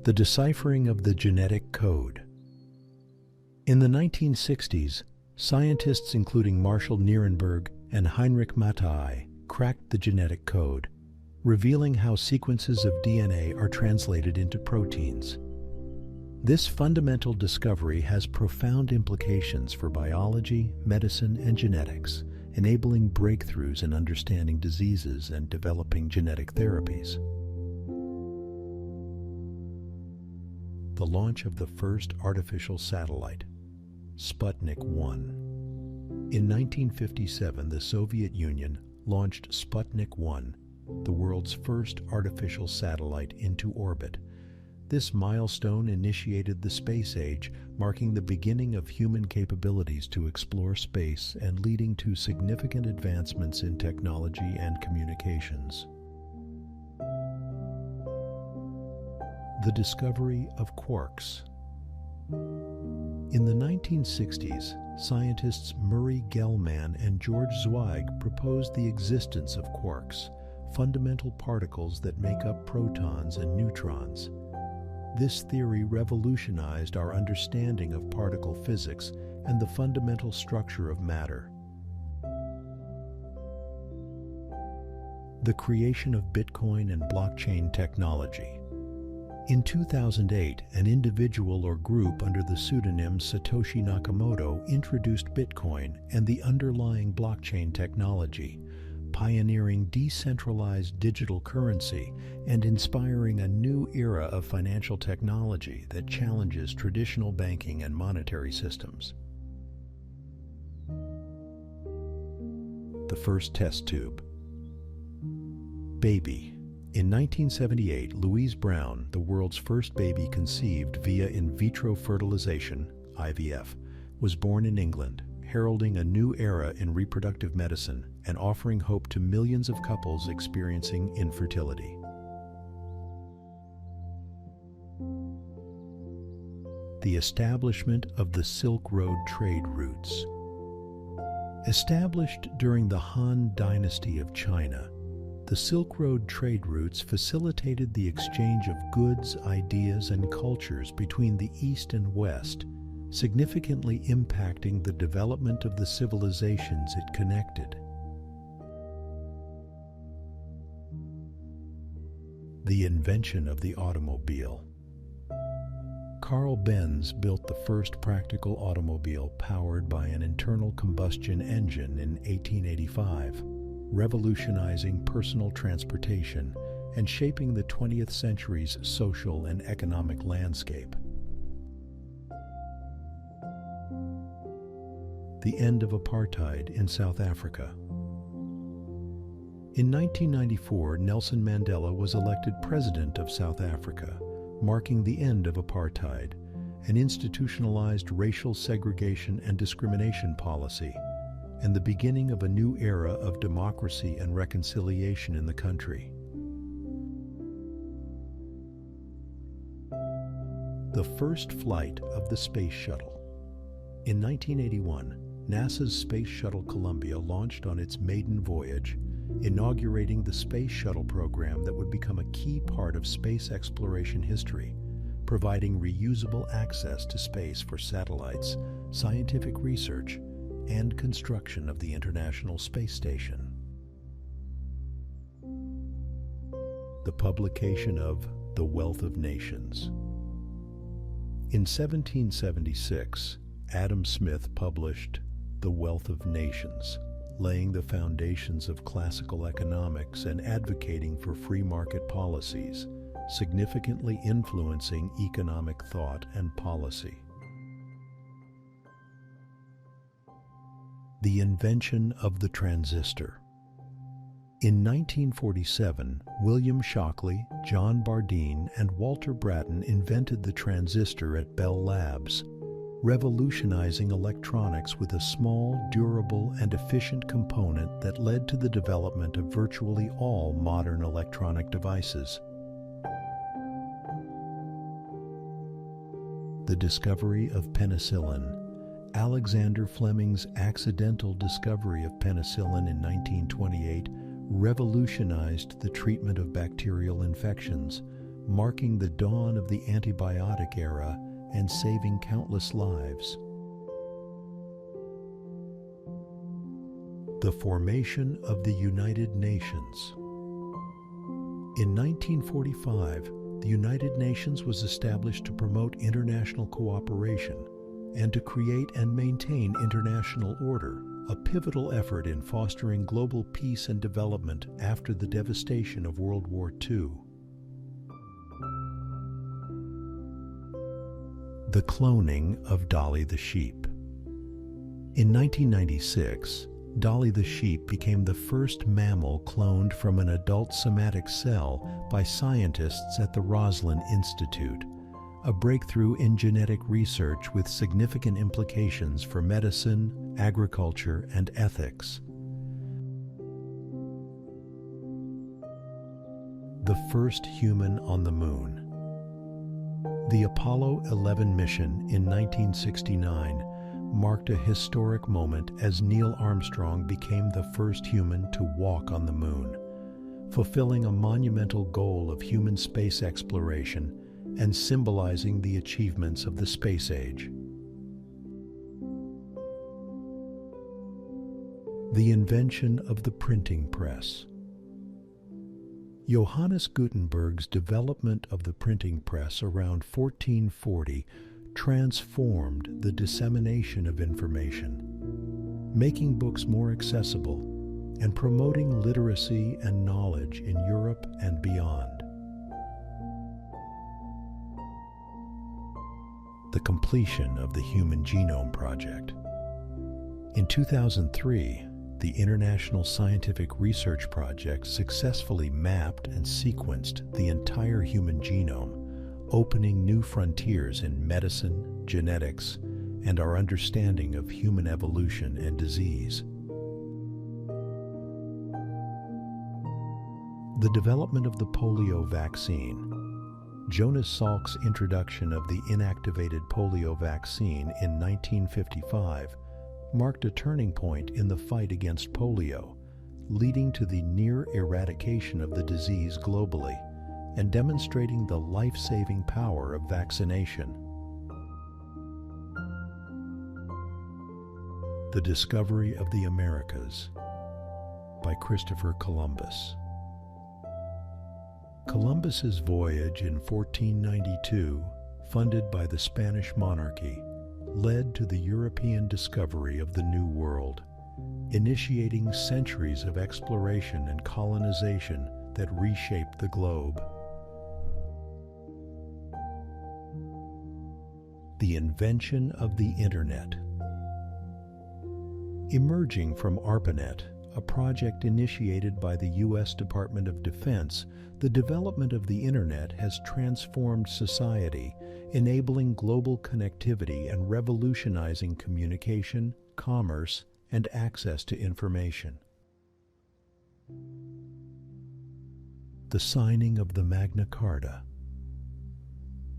The deciphering of the genetic code. In the 1960s, scientists including Marshall Nierenberg and Heinrich Matthaei cracked the genetic code, revealing how sequences of DNA are translated into proteins. This fundamental discovery has profound implications for biology, medicine, and genetics, enabling breakthroughs in understanding diseases and developing genetic therapies. The launch of the first artificial satellite, Sputnik 1. In 1957, the Soviet Union launched Sputnik 1, the world's first artificial satellite, into orbit. This milestone initiated the space age, marking the beginning of human capabilities to explore space and leading to significant advancements in technology and communications. The discovery of quarks. In the 1960s, scientists Murray Gell-Mann and George Zweig proposed the existence of quarks, fundamental particles that make up protons and neutrons. This theory revolutionized our understanding of particle physics and the fundamental structure of matter. The creation of Bitcoin and blockchain technology. In 2008, an individual or group under the pseudonym Satoshi Nakamoto introduced Bitcoin and the underlying blockchain technology, pioneering decentralized digital currency and inspiring a new era of financial technology that challenges traditional banking and monetary systems. The first test tube. Baby. In 1978, Louise Brown, the world's first baby conceived via in vitro fertilization, IVF, was born in England, heralding a new era in reproductive medicine and offering hope to millions of couples experiencing infertility. The establishment of the Silk Road trade routes. Established during the Han Dynasty of China, the Silk Road trade routes facilitated the exchange of goods, ideas, and cultures between the East and West, significantly impacting the development of the civilizations it connected. The invention of the automobile. Carl Benz built the first practical automobile powered by an internal combustion engine in 1885, revolutionizing personal transportation and shaping the 20th century's social and economic landscape. The end of apartheid in South Africa. In 1994, Nelson Mandela was elected President of South Africa, marking the end of apartheid, an institutionalized racial segregation and discrimination policy, and the beginning of a new era of democracy and reconciliation in the country. The first flight of the Space Shuttle. In 1981, NASA's Space Shuttle Columbia launched on its maiden voyage, inaugurating the Space Shuttle program that would become a key part of space exploration history, providing reusable access to space for satellites, scientific research, and construction of the International Space Station. The publication of The Wealth of Nations. In 1776, Adam Smith published The Wealth of Nations, laying the foundations of classical economics and advocating for free market policies, significantly influencing economic thought and policy. The invention of the transistor. In 1947, William Shockley, John Bardeen, and Walter Brattain invented the transistor at Bell Labs, revolutionizing electronics with a small, durable, and efficient component that led to the development of virtually all modern electronic devices. The discovery of penicillin. Alexander Fleming's accidental discovery of penicillin in 1928 revolutionized the treatment of bacterial infections, marking the dawn of the antibiotic era and saving countless lives. The formation of the United Nations. In 1945, the United Nations was established to promote international cooperation and to create and maintain international order, a pivotal effort in fostering global peace and development after the devastation of World War II. The cloning of Dolly the sheep. In 1996, Dolly the sheep became the first mammal cloned from an adult somatic cell by scientists at the Roslin Institute, a breakthrough in genetic research with significant implications for medicine, agriculture, and ethics. The first human on the moon. The Apollo 11 mission in 1969 marked a historic moment as Neil Armstrong became the first human to walk on the moon, fulfilling a monumental goal of human space exploration and symbolizing the achievements of the space age. The invention of the printing press. Johannes Gutenberg's development of the printing press around 1440 transformed the dissemination of information, making books more accessible and promoting literacy and knowledge in Europe and beyond. The completion of the Human Genome Project. In 2003, the International Scientific Research Project successfully mapped and sequenced the entire human genome, opening new frontiers in medicine, genetics, and our understanding of human evolution and disease. The development of the polio vaccine. Jonas Salk's introduction of the inactivated polio vaccine in 1955 marked a turning point in the fight against polio, leading to the near eradication of the disease globally and demonstrating the life-saving power of vaccination. The Discovery of the Americas by Christopher Columbus. Columbus's voyage in 1492, funded by the Spanish monarchy, led to the European discovery of the New World, initiating centuries of exploration and colonization that reshaped the globe. The invention of the Internet. Emerging from ARPANET, a project initiated by the U.S. Department of Defense, the development of the Internet has transformed society, enabling global connectivity and revolutionizing communication, commerce, and access to information. The signing of the Magna Carta.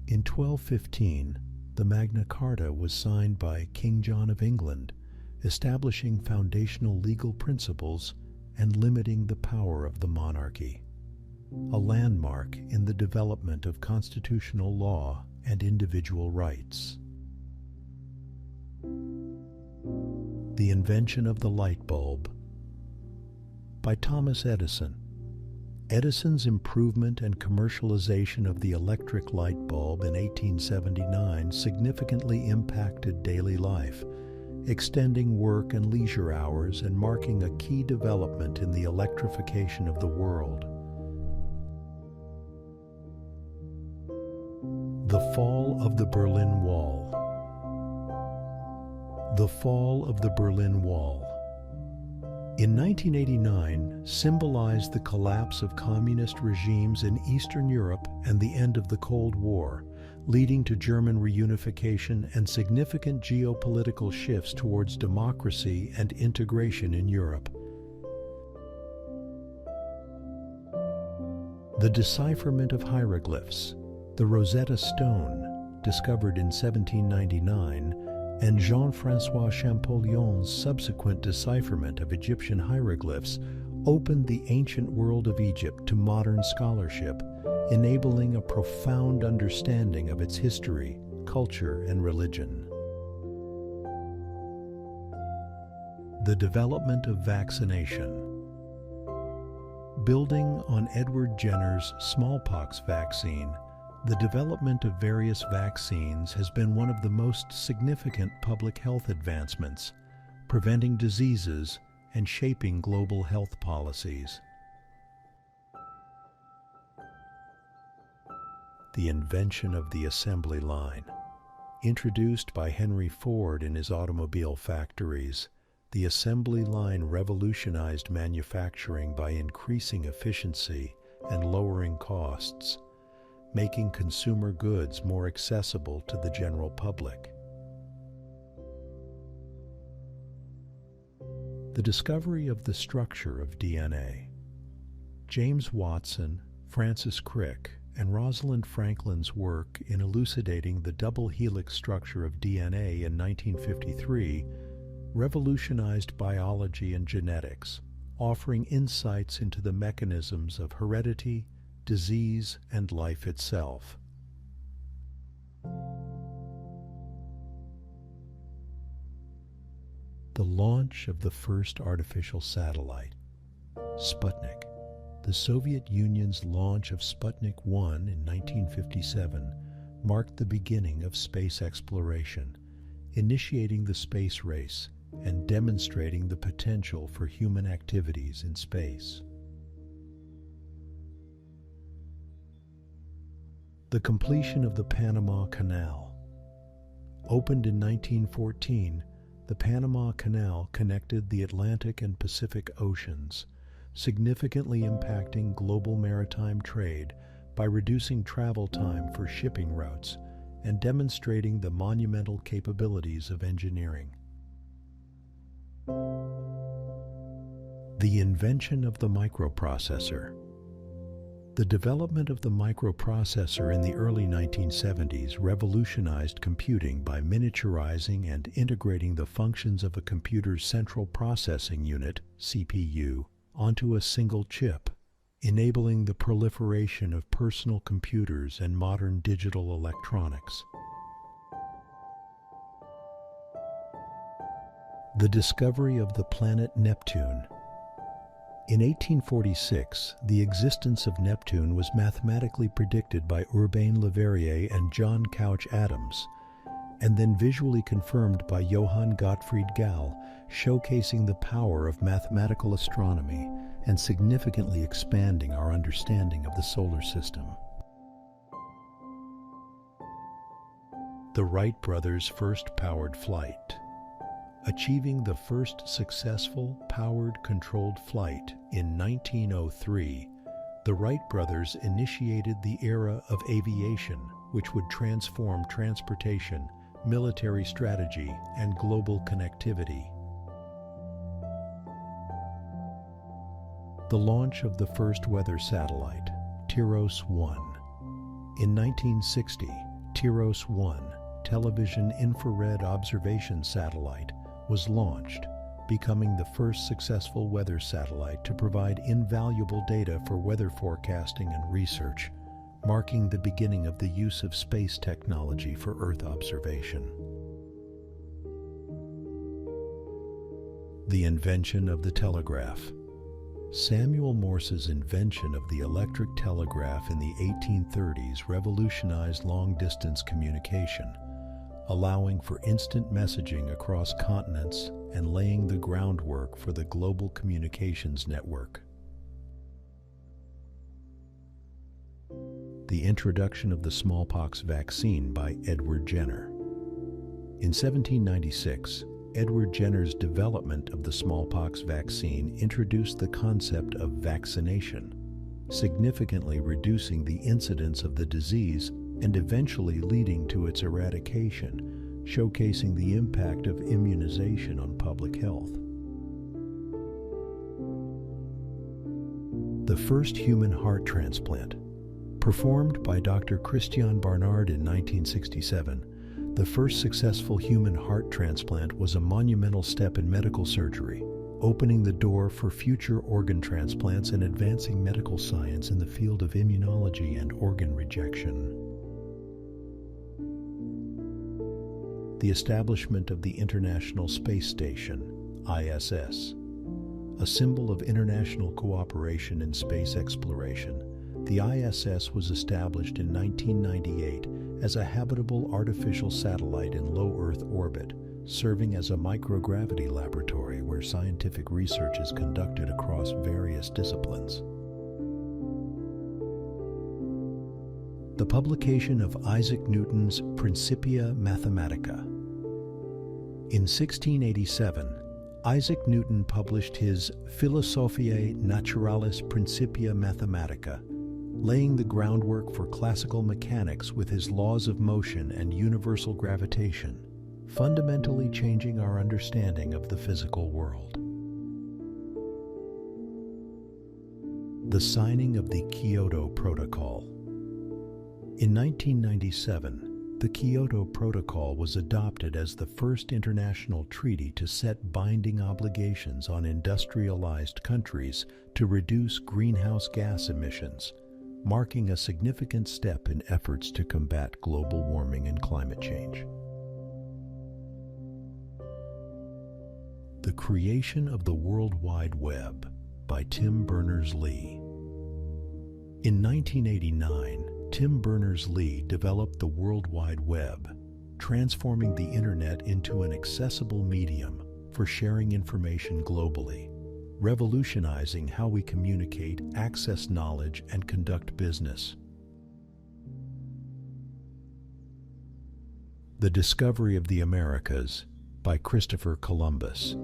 In 1215, the Magna Carta was signed by King John of England, establishing foundational legal principles and limiting the power of the monarchy, a landmark in the development of constitutional law and individual rights. The invention of the light bulb. By Thomas Edison. Edison's improvement and commercialization of the electric light bulb in 1879 significantly impacted daily life, extending work and leisure hours and marking a key development in the electrification of the world. The fall of the Berlin Wall. The fall of the Berlin Wall. In 1989, symbolized the collapse of communist regimes in Eastern Europe and the end of the Cold War, leading to German reunification and significant geopolitical shifts towards democracy and integration in Europe. The decipherment of hieroglyphs, the Rosetta Stone, discovered in 1799, and Jean-François Champollion's subsequent decipherment of Egyptian hieroglyphs opened the ancient world of Egypt to modern scholarship, enabling a profound understanding of its history, culture, and religion. The development of vaccination. Building on Edward Jenner's smallpox vaccine, the development of various vaccines has been one of the most significant public health advancements, preventing diseases and shaping global health policies. The invention of the assembly line. Introduced by Henry Ford in his automobile factories, the assembly line revolutionized manufacturing by increasing efficiency and lowering costs, making consumer goods more accessible to the general public. The discovery of the structure of DNA. James Watson, Francis Crick, and Rosalind Franklin's work in elucidating the double helix structure of DNA in 1953 revolutionized biology and genetics, offering insights into the mechanisms of heredity, disease, and life itself. The launch of the first artificial satellite, Sputnik. The Soviet Union's launch of Sputnik 1 in 1957 marked the beginning of space exploration, initiating the space race and demonstrating the potential for human activities in space. The completion of the Panama Canal. Opened in 1914, the Panama Canal connected the Atlantic and Pacific Oceans, significantly impacting global maritime trade by reducing travel time for shipping routes and demonstrating the monumental capabilities of engineering. The invention of the microprocessor. The development of the microprocessor in the early 1970s revolutionized computing by miniaturizing and integrating the functions of a computer's central processing unit, CPU, onto a single chip, enabling the proliferation of personal computers and modern digital electronics. The discovery of the planet Neptune. In 1846, the existence of Neptune was mathematically predicted by Urbain Le Verrier and John Couch Adams, and then visually confirmed by Johann Gottfried Galle, showcasing the power of mathematical astronomy and significantly expanding our understanding of the solar system. The Wright brothers' first powered flight. Achieving the first successful powered controlled flight in 1903, the Wright brothers initiated the era of aviation, which would transform transportation, military strategy, and global connectivity. The launch of the first weather satellite, TIROS-1. In 1960, TIROS-1, television infrared observation satellite, was launched, becoming the first successful weather satellite to provide invaluable data for weather forecasting and research, marking the beginning of the use of space technology for Earth observation. The invention of the telegraph. Samuel Morse's invention of the electric telegraph in the 1830s revolutionized long-distance communication, allowing for instant messaging across continents and laying the groundwork for the global communications network. The introduction of the smallpox vaccine by Edward Jenner. In 1796, Edward Jenner's development of the smallpox vaccine introduced the concept of vaccination, significantly reducing the incidence of the disease and eventually leading to its eradication, showcasing the impact of immunization on public health. The first human heart transplant. Performed by Dr. Christian Barnard in 1967, the first successful human heart transplant was a monumental step in medical surgery, opening the door for future organ transplants and advancing medical science in the field of immunology and organ rejection. The establishment of the International Space Station, ISS. A symbol of international cooperation in space exploration, the ISS was established in 1998 as a habitable artificial satellite in low Earth orbit, serving as a microgravity laboratory where scientific research is conducted across various disciplines. The publication of Isaac Newton's Principia Mathematica. In 1687, Isaac Newton published his Philosophiae Naturalis Principia Mathematica, laying the groundwork for classical mechanics with his laws of motion and universal gravitation, fundamentally changing our understanding of the physical world. The signing of the Kyoto Protocol. In 1997, the Kyoto Protocol was adopted as the first international treaty to set binding obligations on industrialized countries to reduce greenhouse gas emissions, marking a significant step in efforts to combat global warming and climate change. The creation of the World Wide Web by Tim Berners-Lee. In 1989, Tim Berners-Lee developed the World Wide Web, transforming the Internet into an accessible medium for sharing information globally, revolutionizing how we communicate, access knowledge, and conduct business. The Discovery of the Americas by Christopher Columbus.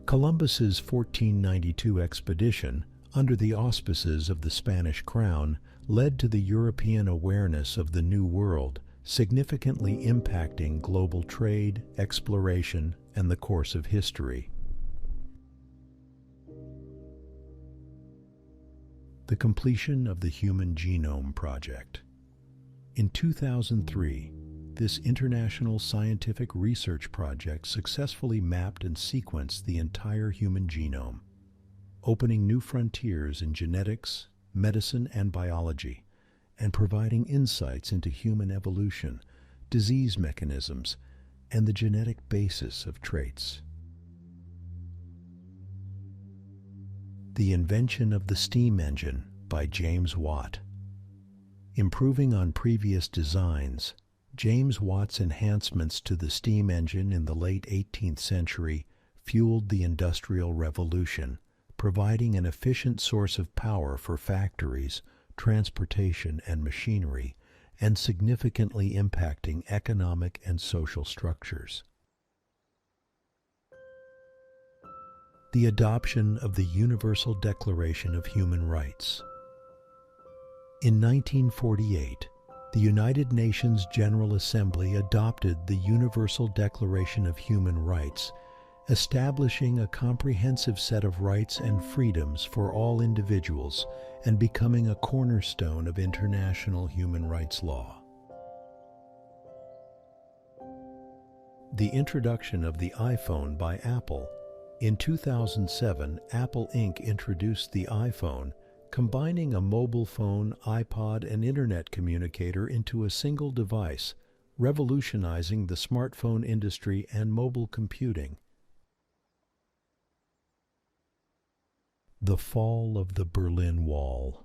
Columbus's 1492 expedition, under the auspices of the Spanish crown, led to the European awareness of the New World, significantly impacting global trade, exploration, and the course of history. The completion of the Human Genome Project. In 2003, this international scientific research project successfully mapped and sequenced the entire human genome, opening new frontiers in genetics, medicine, and biology, and providing insights into human evolution, disease mechanisms, and the genetic basis of traits. The Invention of the Steam Engine by James Watt. Improving on previous designs, James Watt's enhancements to the steam engine in the late 18th century fueled the Industrial Revolution, providing an efficient source of power for factories, transportation, and machinery, and significantly impacting economic and social structures. The adoption of the Universal Declaration of Human Rights. In 1948, the United Nations General Assembly adopted the Universal Declaration of Human Rights, establishing a comprehensive set of rights and freedoms for all individuals and becoming a cornerstone of international human rights law. The introduction of the iPhone by Apple. In 2007, Apple Inc. introduced the iPhone, combining a mobile phone, iPod, and internet communicator into a single device, revolutionizing the smartphone industry and mobile computing. The fall of the Berlin Wall.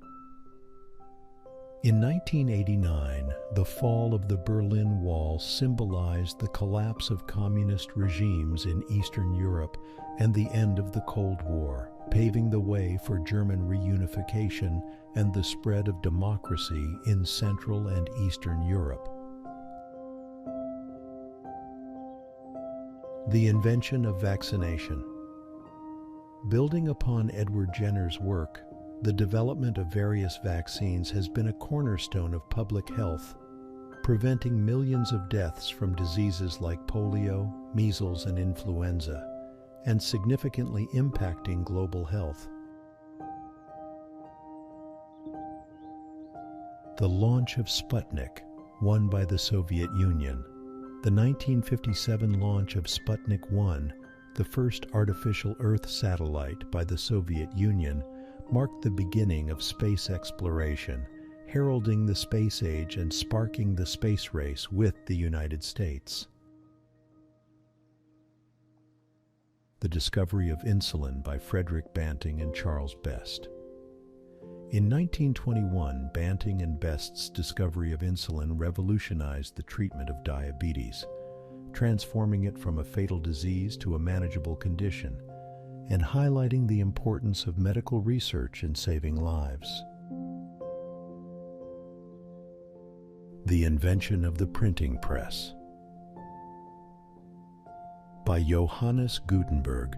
In 1989, the fall of the Berlin Wall symbolized the collapse of communist regimes in Eastern Europe and the end of the Cold War, paving the way for German reunification and the spread of democracy in Central and Eastern Europe. The invention of vaccination. Building upon Edward Jenner's work, the development of various vaccines has been a cornerstone of public health, preventing millions of deaths from diseases like polio, measles, and influenza, and significantly impacting global health. The launch of Sputnik, won by the Soviet Union. The 1957 launch of Sputnik 1 The first artificial Earth satellite by the Soviet Union marked the beginning of space exploration, heralding the space age and sparking the space race with the United States. The discovery of insulin by Frederick Banting and Charles Best. In 1921, Banting and Best's discovery of insulin revolutionized the treatment of diabetes, transforming it from a fatal disease to a manageable condition, and highlighting the importance of medical research in saving lives. The invention of the printing press. By Johannes Gutenberg.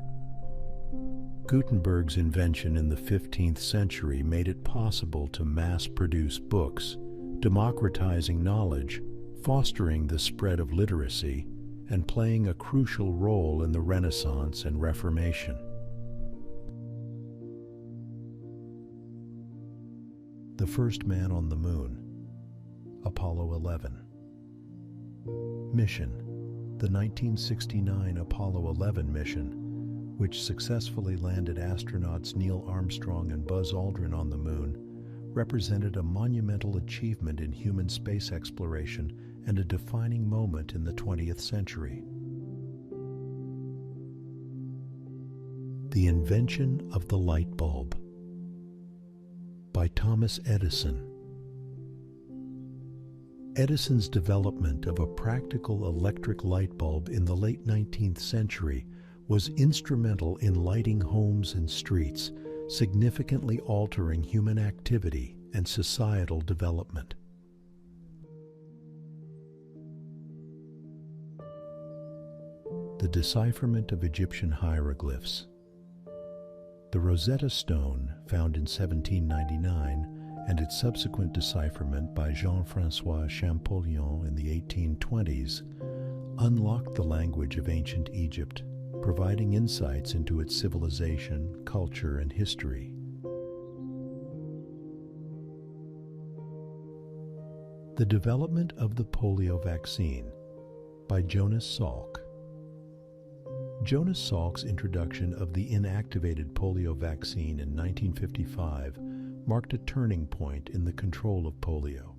Gutenberg's invention in the 15th century made it possible to mass-produce books, democratizing knowledge, fostering the spread of literacy, and playing a crucial role in the Renaissance and Reformation. The first man on the moon. Apollo 11. Mission. The 1969 Apollo 11 mission, which successfully landed astronauts Neil Armstrong and Buzz Aldrin on the moon, represented a monumental achievement in human space exploration and a defining moment in the 20th century. The invention of the light bulb. By Thomas Edison. Edison's development of a practical electric light bulb in the late 19th century was instrumental in lighting homes and streets, significantly altering human activity and societal development. The decipherment of Egyptian hieroglyphs. The Rosetta Stone, found in 1799, and its subsequent decipherment by Jean-François Champollion in the 1820s, unlocked the language of ancient Egypt, providing insights into its civilization, culture, and history. The development of the polio vaccine by Jonas Salk. Jonas Salk's introduction of the inactivated polio vaccine in 1955 marked a turning point in the control of polio,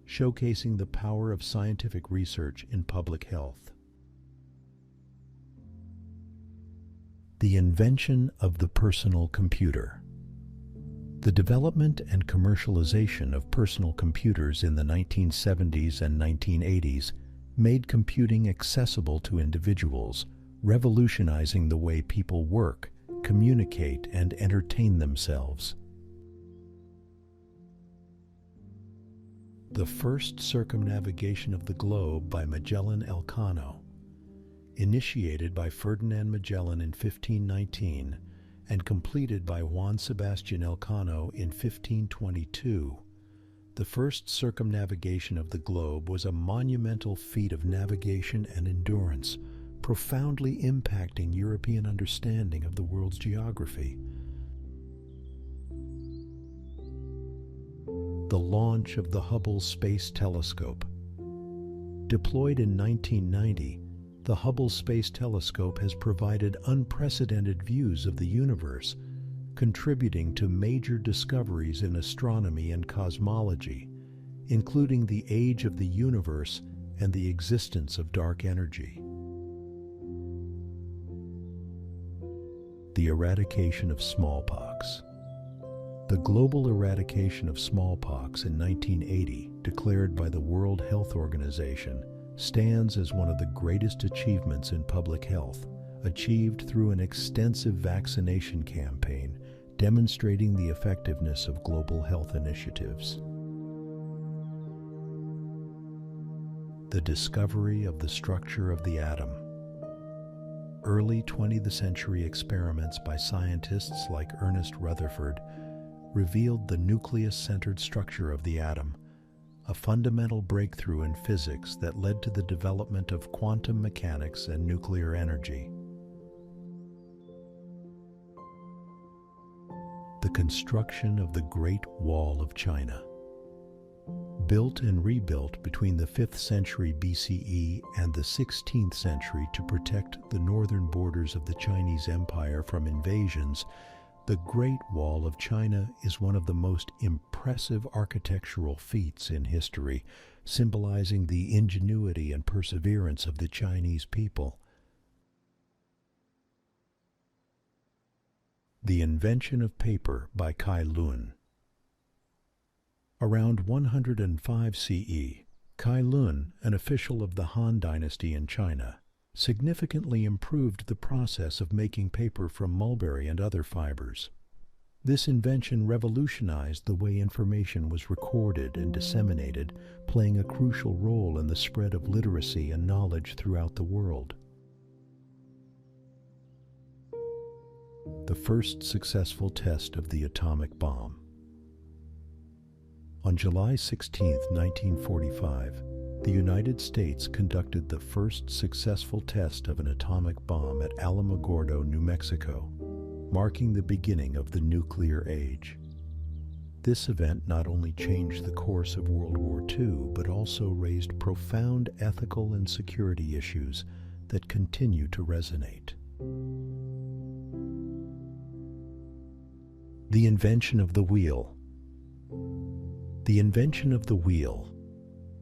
showcasing the power of scientific research in public health. The invention of the personal computer. The development and commercialization of personal computers in the 1970s and 1980s made computing accessible to individuals, revolutionizing the way people work, communicate, and entertain themselves. The first circumnavigation of the globe by Magellan Elcano. Initiated by Ferdinand Magellan in 1519 and completed by Juan Sebastian Elcano in 1522, the first circumnavigation of the globe was a monumental feat of navigation and endurance, profoundly impacting European understanding of the world's geography. The launch of the Hubble Space Telescope. Deployed in 1990, the Hubble Space Telescope has provided unprecedented views of the universe, contributing to major discoveries in astronomy and cosmology, including the age of the universe and the existence of dark energy. The eradication of smallpox. The global eradication of smallpox in 1980, declared by the World Health Organization, stands as one of the greatest achievements in public health, achieved through an extensive vaccination campaign demonstrating the effectiveness of global health initiatives. The discovery of the structure of the atom. Early 20th century experiments by scientists like Ernest Rutherford revealed the nucleus-centered structure of the atom, a fundamental breakthrough in physics that led to the development of quantum mechanics and nuclear energy. The construction of the Great Wall of China. built and rebuilt between the 5th century BCE and the 16th century to protect the northern borders of the Chinese Empire from invasions, the Great Wall of China is one of the most impressive architectural feats in history, symbolizing the ingenuity and perseverance of the Chinese people. The Invention of Paper by Kai Lun. Around 105 CE, Kai Lun, an official of the Han Dynasty in China, significantly improved the process of making paper from mulberry and other fibers. This invention revolutionized the way information was recorded and disseminated, playing a crucial role in the spread of literacy and knowledge throughout the world. The first successful test of the atomic bomb. On July 16, 1945, the United States conducted the first successful test of an atomic bomb at Alamogordo, New Mexico, marking the beginning of the nuclear age. This event not only changed the course of World War II, but also raised profound ethical and security issues that continue to resonate. The invention of the wheel. The invention of the wheel,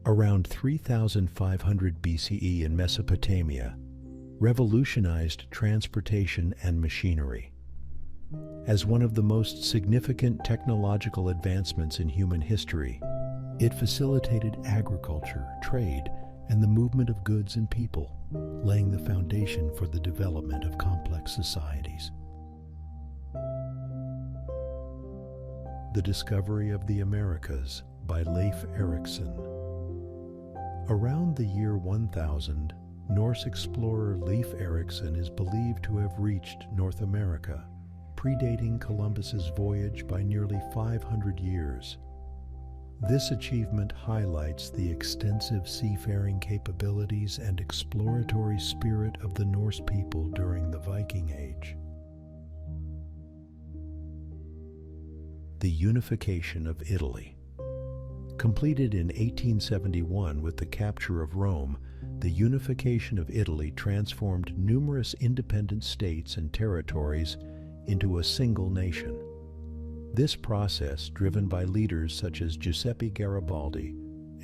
around 3500 BCE in Mesopotamia, revolutionized transportation and machinery. As one of the most significant technological advancements in human history, it facilitated agriculture, trade, and the movement of goods and people, laying the foundation for the development of complex societies. The Discovery of the Americas by Leif Erikson. Around the year 1000, Norse explorer Leif Erikson is believed to have reached North America, predating Columbus's voyage by nearly 500 years. This achievement highlights the extensive seafaring capabilities and exploratory spirit of the Norse people during the Viking Age. The unification of Italy. Completed in 1871 with the capture of Rome, the unification of Italy transformed numerous independent states and territories into a single nation. This process, driven by leaders such as Giuseppe Garibaldi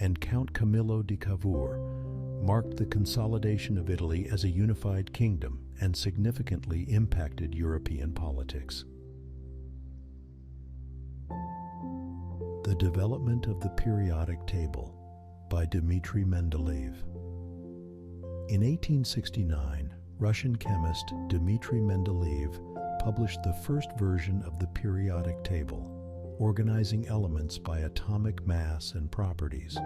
and Count Camillo di Cavour, marked the consolidation of Italy as a unified kingdom and significantly impacted European politics. The Development of the Periodic Table by Dmitry Mendeleev. In 1869, Russian chemist Dmitry Mendeleev published the first version of the periodic table, organizing elements by atomic mass and properties.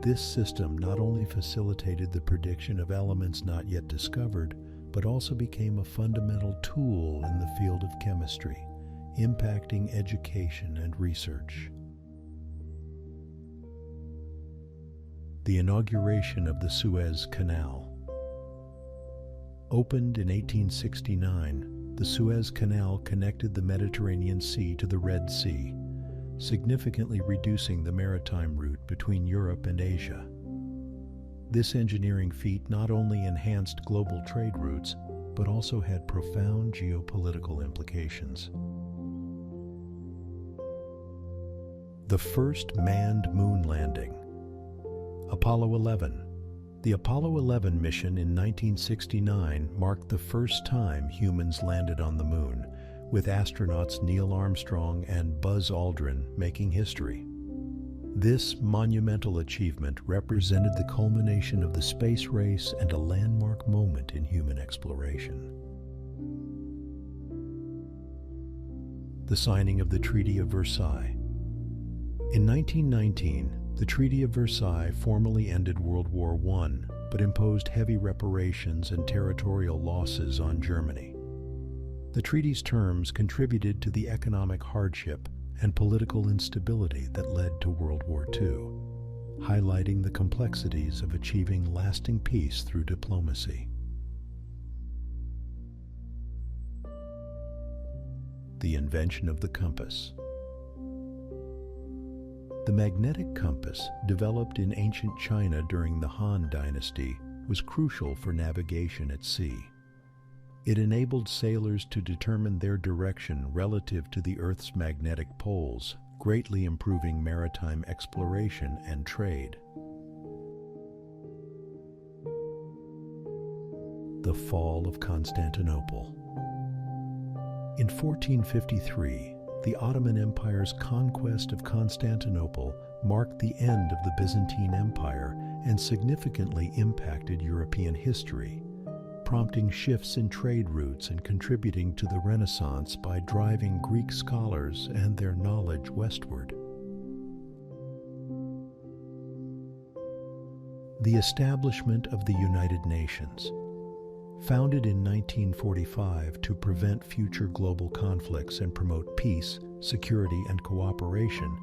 This system not only facilitated the prediction of elements not yet discovered, but also became a fundamental tool in the field of chemistry, impacting education and research. The inauguration of the Suez Canal. Opened in 1869, the Suez Canal connected the Mediterranean Sea to the Red Sea, significantly reducing the maritime route between Europe and Asia. This engineering feat not only enhanced global trade routes, but also had profound geopolitical implications. The first manned moon landing. Apollo 11. The Apollo 11 mission in 1969 marked the first time humans landed on the moon, with astronauts Neil Armstrong and Buzz Aldrin making history. This monumental achievement represented the culmination of the space race and a landmark moment in human exploration. The signing of the Treaty of Versailles. In 1919, the Treaty of Versailles formally ended World War I, but imposed heavy reparations and territorial losses on Germany. The treaty's terms contributed to the economic hardship and political instability that led to World War II, highlighting the complexities of achieving lasting peace through diplomacy. The invention of the compass. The magnetic compass, developed in ancient China during the Han Dynasty, was crucial for navigation at sea. It enabled sailors to determine their direction relative to the Earth's magnetic poles, greatly improving maritime exploration and trade. The fall of Constantinople. In 1453, the Ottoman Empire's conquest of Constantinople marked the end of the Byzantine Empire and significantly impacted European history, prompting shifts in trade routes and contributing to the Renaissance by driving Greek scholars and their knowledge westward. The establishment of the United Nations. Founded in 1945 to prevent future global conflicts and promote peace, security, and cooperation,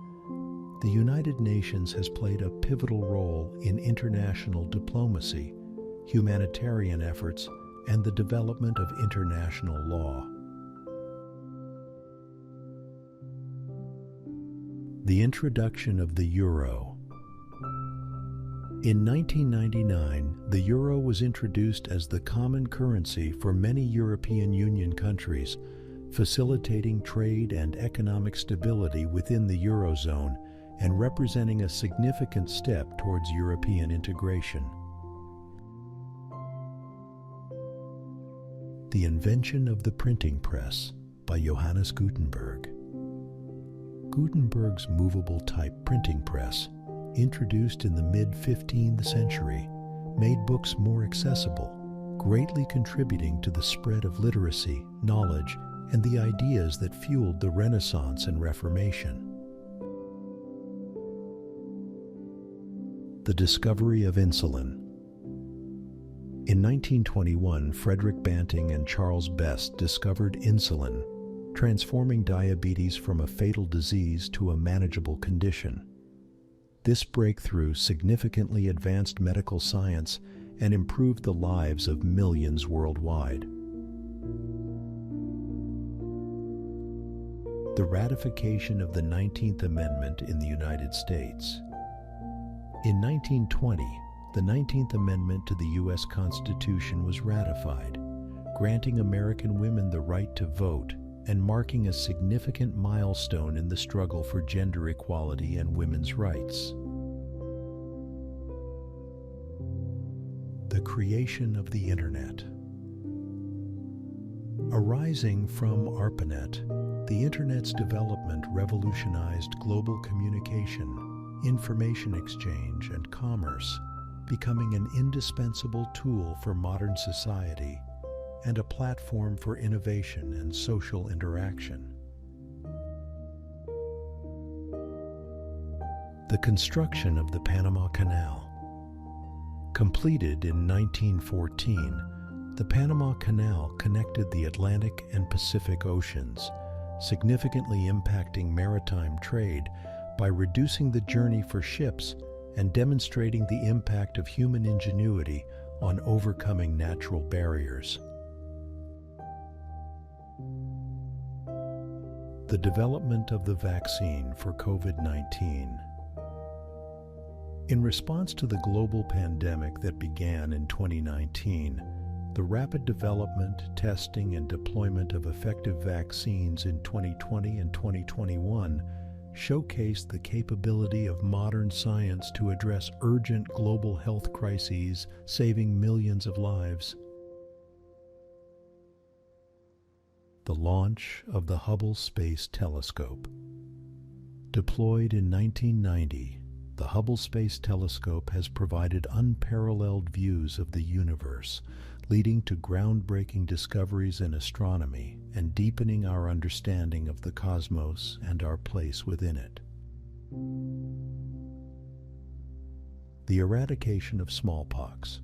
the United Nations has played a pivotal role in international diplomacy, humanitarian efforts, and the development of international law. The introduction of the euro. In 1999, the euro was introduced as the common currency for many European Union countries, facilitating trade and economic stability within the Eurozone and representing a significant step towards European integration. The Invention of the Printing Press by Johannes Gutenberg. Gutenberg's movable type printing press, introduced in the mid-15th century, made books more accessible, greatly contributing to the spread of literacy, knowledge, and the ideas that fueled the Renaissance and Reformation. The discovery of insulin. In 1921, Frederick Banting and Charles Best discovered insulin, transforming diabetes from a fatal disease to a manageable condition. This breakthrough significantly advanced medical science and improved the lives of millions worldwide. The ratification of the 19th Amendment in the United States. In 1920, the 19th Amendment to the U.S. Constitution was ratified, granting American women the right to vote and marking a significant milestone in the struggle for gender equality and women's rights. The creation of the Internet. Arising from ARPANET, the Internet's development revolutionized global communication, information exchange, and commerce, becoming an indispensable tool for modern society and a platform for innovation and social interaction. The construction of the Panama Canal. Completed in 1914, the Panama Canal connected the Atlantic and Pacific Oceans, significantly impacting maritime trade by reducing the journey for ships and demonstrating the impact of human ingenuity on overcoming natural barriers. The development of the vaccine for COVID-19. In response to the global pandemic that began in 2019, the rapid development, testing, and deployment of effective vaccines in 2020 and 2021 showcased the capability of modern science to address urgent global health crises, saving millions of lives. The launch of the Hubble Space Telescope. Deployed in 1990, the Hubble Space Telescope has provided unparalleled views of the universe, leading to groundbreaking discoveries in astronomy and deepening our understanding of the cosmos and our place within it. The eradication of smallpox.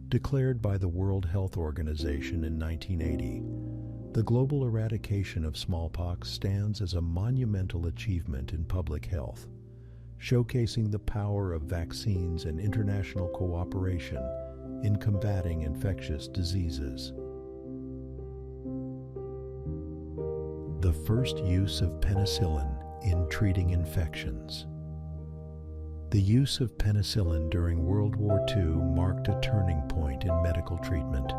Declared by the World Health Organization in 1980, the global eradication of smallpox stands as a monumental achievement in public health, showcasing the power of vaccines and international cooperation in combating infectious diseases. The first use of penicillin in treating infections. The use of penicillin during World War II marked a turning point in medical treatment,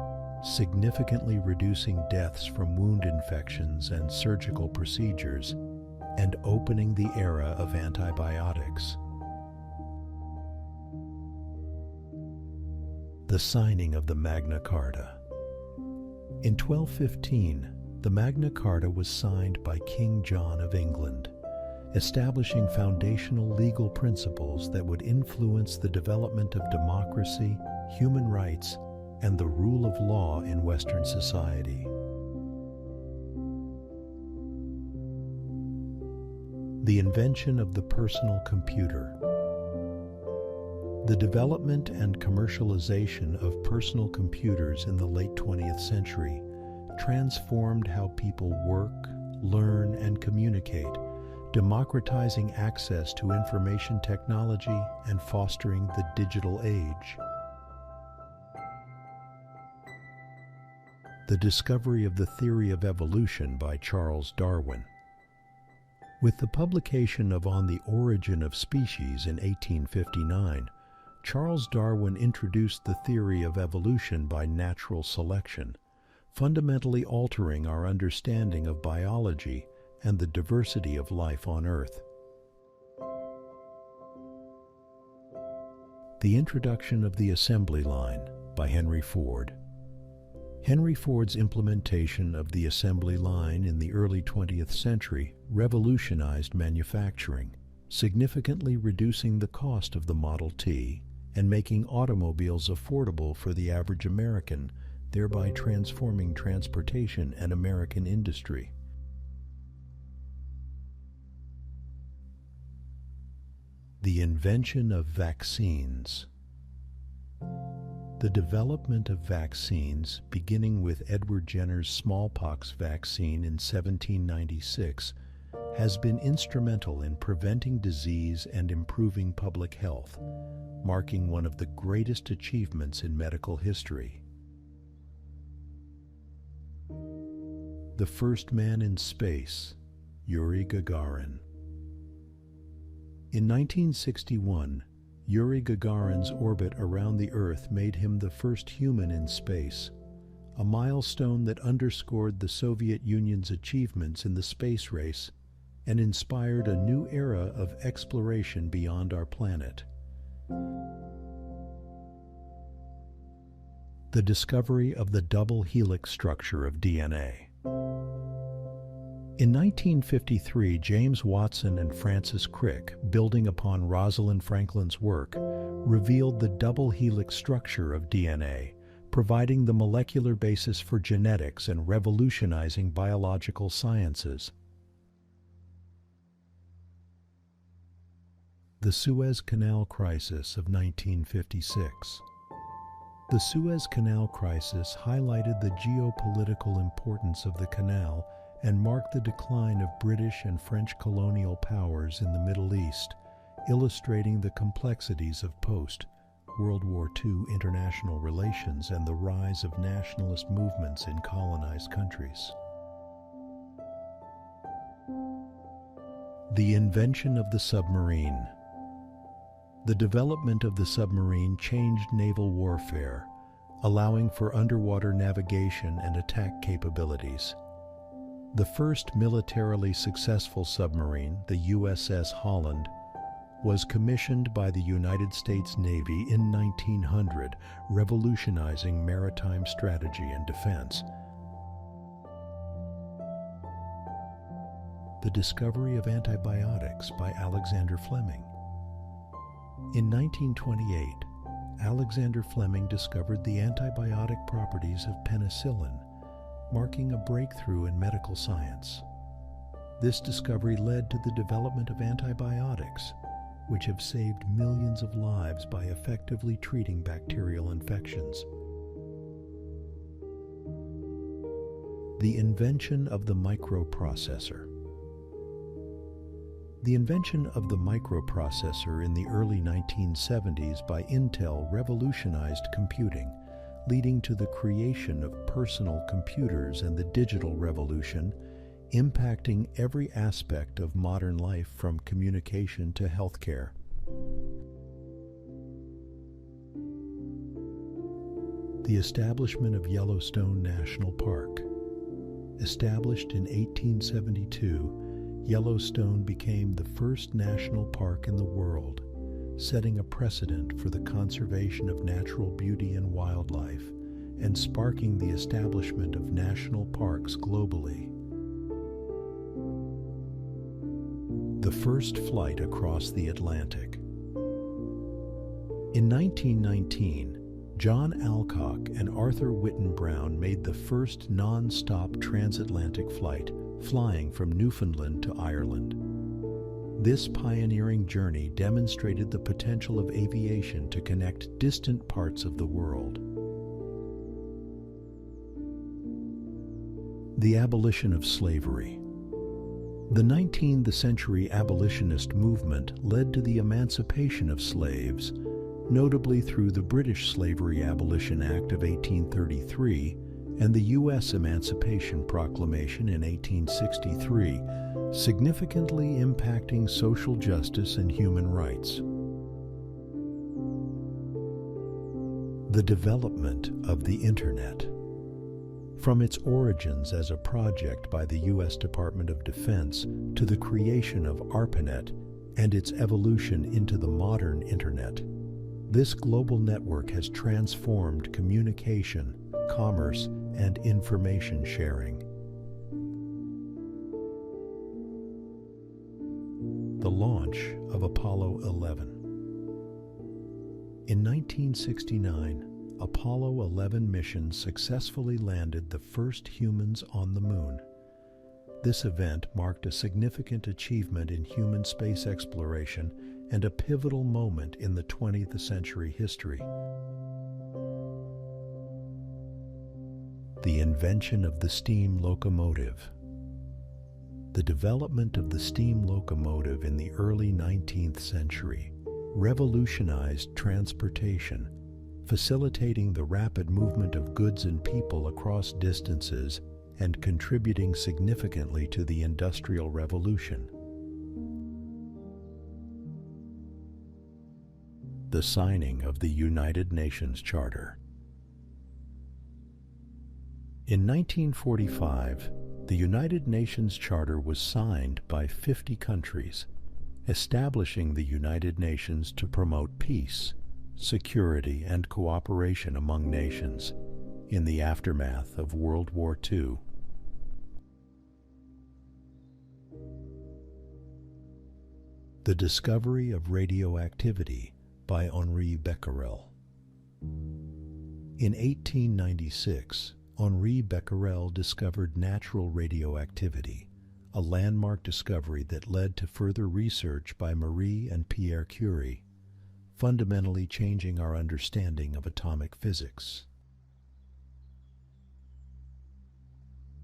significantly reducing deaths from wound infections and surgical procedures, and opening the era of antibiotics. The signing of the Magna Carta. In 1215, the Magna Carta was signed by King John of England, establishing foundational legal principles that would influence the development of democracy, human rights, and the rule of law in Western society. The invention of the personal computer. The development and commercialization of personal computers in the late 20th century transformed how people work, learn, and communicate, democratizing access to information technology and fostering the digital age. The discovery of the theory of evolution by Charles Darwin. With the publication of On the Origin of Species in 1859, Charles Darwin introduced the theory of evolution by natural selection, fundamentally altering our understanding of biology and the diversity of life on Earth. The introduction of the assembly line by Henry Ford. Henry Ford's implementation of the assembly line in the early 20th century revolutionized manufacturing, significantly reducing the cost of the Model T and making automobiles affordable for the average American, thereby transforming transportation and American industry. The invention of vaccines. The development of vaccines, beginning with Edward Jenner's smallpox vaccine in 1796, has been instrumental in preventing disease and improving public health, marking one of the greatest achievements in medical history. The first man in space, Yuri Gagarin. In 1961, Yuri Gagarin's orbit around the Earth made him the first human in space, a milestone that underscored the Soviet Union's achievements in the space race and inspired a new era of exploration beyond our planet. The discovery of the double helix structure of DNA. In 1953, James Watson and Francis Crick, building upon Rosalind Franklin's work, revealed the double helix structure of DNA, providing the molecular basis for genetics and revolutionizing biological sciences. The Suez Canal Crisis of 1956. The Suez Canal crisis highlighted the geopolitical importance of the canal and marked the decline of British and French colonial powers in the Middle East, illustrating the complexities of post-World War II international relations and the rise of nationalist movements in colonized countries. The invention of the submarine. The development of the submarine changed naval warfare, allowing for underwater navigation and attack capabilities. The first militarily successful submarine, the USS Holland, was commissioned by the United States Navy in 1900, revolutionizing maritime strategy and defense. The discovery of antibiotics by Alexander Fleming. In 1928, Alexander Fleming discovered the antibiotic properties of penicillin, marking a breakthrough in medical science. This discovery led to the development of antibiotics, which have saved millions of lives by effectively treating bacterial infections. The invention of the microprocessor. The invention of the microprocessor in the early 1970s by Intel revolutionized computing, leading to the creation of personal computers and the digital revolution, impacting every aspect of modern life from communication to healthcare. The establishment of Yellowstone National Park. Established in 1872, Yellowstone became the first national park in the world, setting a precedent for the conservation of natural beauty and wildlife, and sparking the establishment of national parks globally. The first flight across the Atlantic. In 1919, John Alcock and Arthur Whitten Brown made the first non-stop transatlantic flight, flying from Newfoundland to Ireland. This pioneering journey demonstrated the potential of aviation to connect distant parts of the world. The abolition of slavery. The 19th century abolitionist movement led to the emancipation of slaves, notably through the British Slavery Abolition Act of 1833 and the U.S. Emancipation Proclamation in 1863, significantly impacting social justice and human rights. The development of the Internet. From its origins as a project by the U.S. Department of Defense to the creation of ARPANET and its evolution into the modern Internet, this global network has transformed communication, commerce, and information sharing. The launch of Apollo 11. In 1969, Apollo 11 mission successfully landed the first humans on the Moon. This event marked a significant achievement in human space exploration and a pivotal moment in the 20th century history. The invention of the steam locomotive. The development of the steam locomotive in the early 19th century revolutionized transportation, facilitating the rapid movement of goods and people across distances and contributing significantly to the Industrial Revolution. The signing of the United Nations Charter. In 1945, the United Nations Charter was signed by 50 countries, establishing the United Nations to promote peace, security, and cooperation among nations in the aftermath of World War II. The discovery of radioactivity by Henri Becquerel. In 1896, Henri Becquerel discovered natural radioactivity, a landmark discovery that led to further research by Marie and Pierre Curie, fundamentally changing our understanding of atomic physics.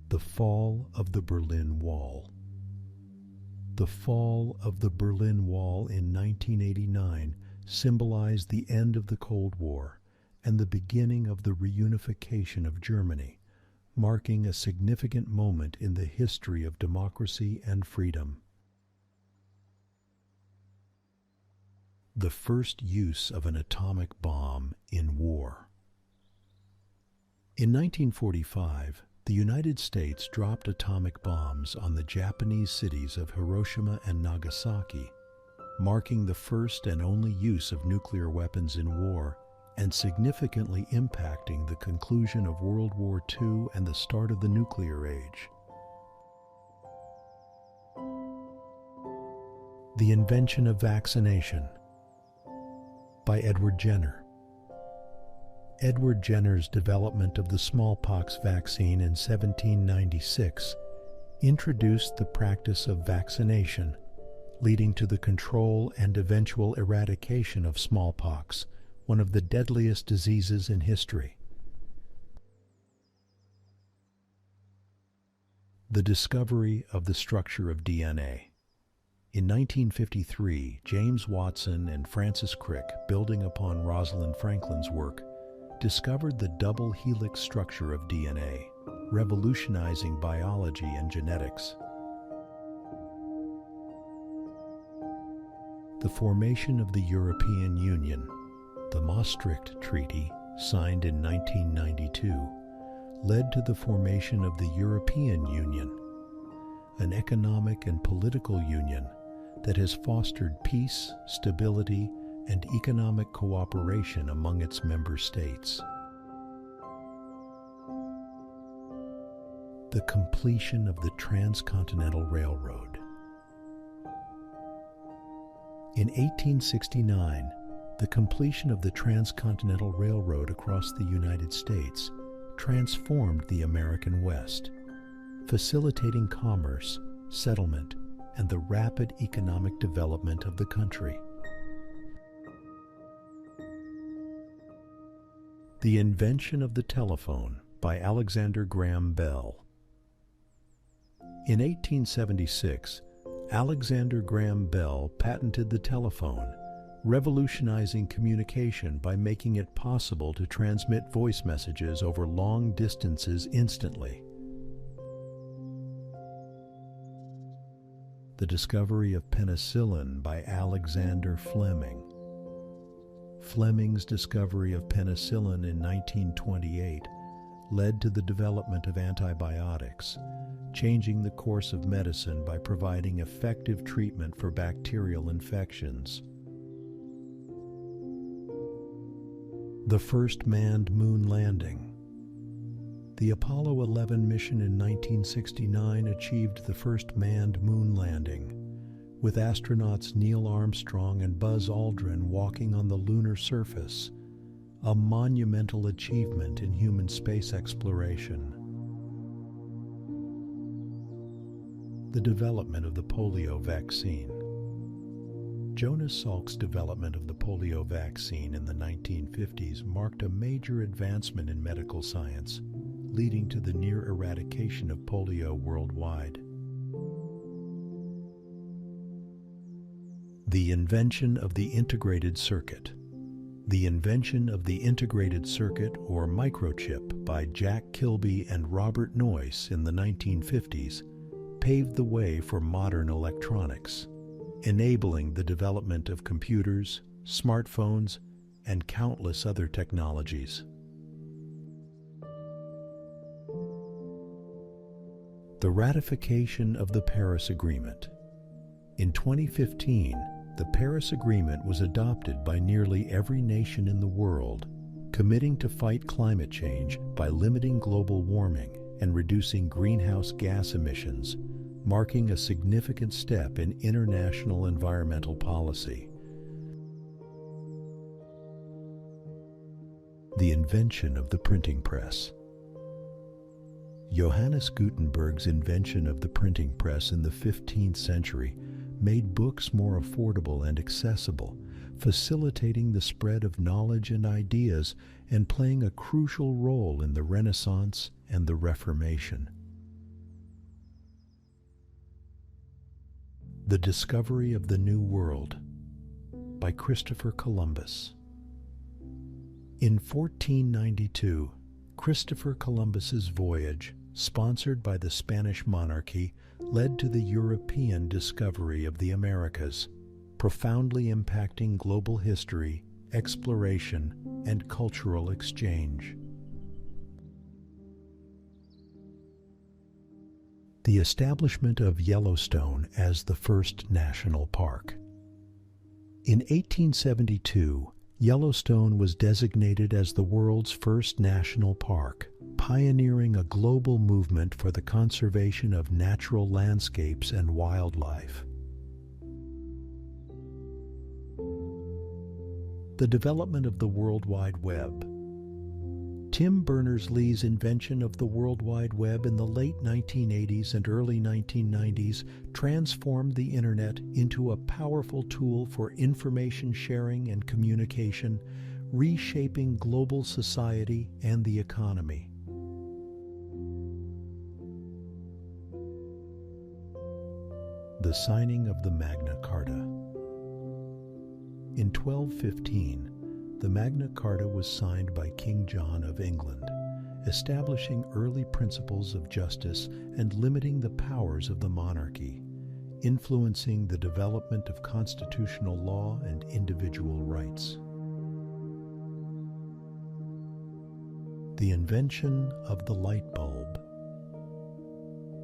The fall of the Berlin Wall. The fall of the Berlin Wall in 1989 symbolized the end of the Cold War and the beginning of the reunification of Germany, marking a significant moment in the history of democracy and freedom. The first use of an atomic bomb in war. In 1945, the United States dropped atomic bombs on the Japanese cities of Hiroshima and Nagasaki, marking the first and only use of nuclear weapons in war and significantly impacting the conclusion of World War II and the start of the nuclear age. The invention of vaccination by Edward Jenner. Edward Jenner's development of the smallpox vaccine in 1796 introduced the practice of vaccination, leading to the control and eventual eradication of smallpox, one of the deadliest diseases in history. The discovery of the structure of DNA. In 1953, James Watson and Francis Crick, building upon Rosalind Franklin's work, discovered the double helix structure of DNA, revolutionizing biology and genetics. The formation of the European Union. The Maastricht Treaty signed in 1992, led to the formation of the European Union, an economic and political union that has fostered peace, stability, and economic cooperation among its member states. The completion of the Transcontinental Railroad. In 1869, the completion of the Transcontinental Railroad across the United States transformed the American West, facilitating commerce, settlement, and the rapid economic development of the country. The invention of the telephone by Alexander Graham Bell. In 1876, Alexander Graham Bell patented the telephone, revolutionizing communication by making it possible to transmit voice messages over long distances instantly. The discovery of penicillin by Alexander Fleming. Fleming's discovery of penicillin in 1928 led to the development of antibiotics, changing the course of medicine by providing effective treatment for bacterial infections. The first manned moon landing. The Apollo 11 mission in 1969 achieved the first manned moon landing, with astronauts Neil Armstrong and Buzz Aldrin walking on the lunar surface, a monumental achievement in human space exploration. The development of the polio vaccine. Jonas Salk's development of the polio vaccine in the 1950s marked a major advancement in medical science, leading to the near eradication of polio worldwide. The invention of the integrated circuit. The invention of the integrated circuit, or microchip, by Jack Kilby and Robert Noyce in the 1950s paved the way for modern electronics, enabling the development of computers, smartphones, and countless other technologies. The ratification of the Paris Agreement. In 2015, the Paris Agreement was adopted by nearly every nation in the world, committing to fight climate change by limiting global warming and reducing greenhouse gas emissions, marking a significant step in international environmental policy. The invention of the printing press. Johannes Gutenberg's invention of the printing press in the 15th century made books more affordable and accessible, facilitating the spread of knowledge and ideas and playing a crucial role in the Renaissance and the Reformation. The Discovery of the New World by Christopher Columbus. In 1492, Christopher Columbus's voyage, sponsored by the Spanish monarchy, led to the European discovery of the Americas, profoundly impacting global history, exploration, and cultural exchange. The establishment of Yellowstone as the first national park. In 1872, Yellowstone was designated as the world's first national park, pioneering a global movement for the conservation of natural landscapes and wildlife. The development of the World Wide Web. Tim Berners-Lee's invention of the World Wide Web in the late 1980s and early 1990s transformed the Internet into a powerful tool for information sharing and communication, reshaping global society and the economy. The signing of the Magna Carta. In 1215, the Magna Carta was signed by King John of England, establishing early principles of justice and limiting the powers of the monarchy, influencing the development of constitutional law and individual rights. The invention of the light bulb.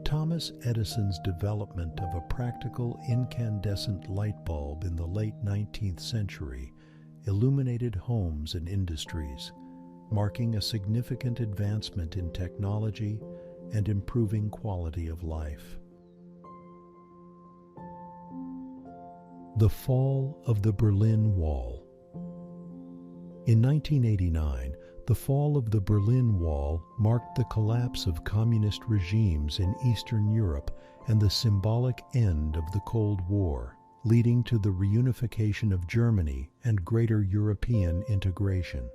Thomas Edison's development of a practical incandescent light bulb in the late 19th century illuminated homes and industries, marking a significant advancement in technology and improving quality of life. The fall of the Berlin Wall. In 1989, the fall of the Berlin Wall marked the collapse of communist regimes in Eastern Europe and the symbolic end of the Cold War, leading to the reunification of Germany and greater European integration.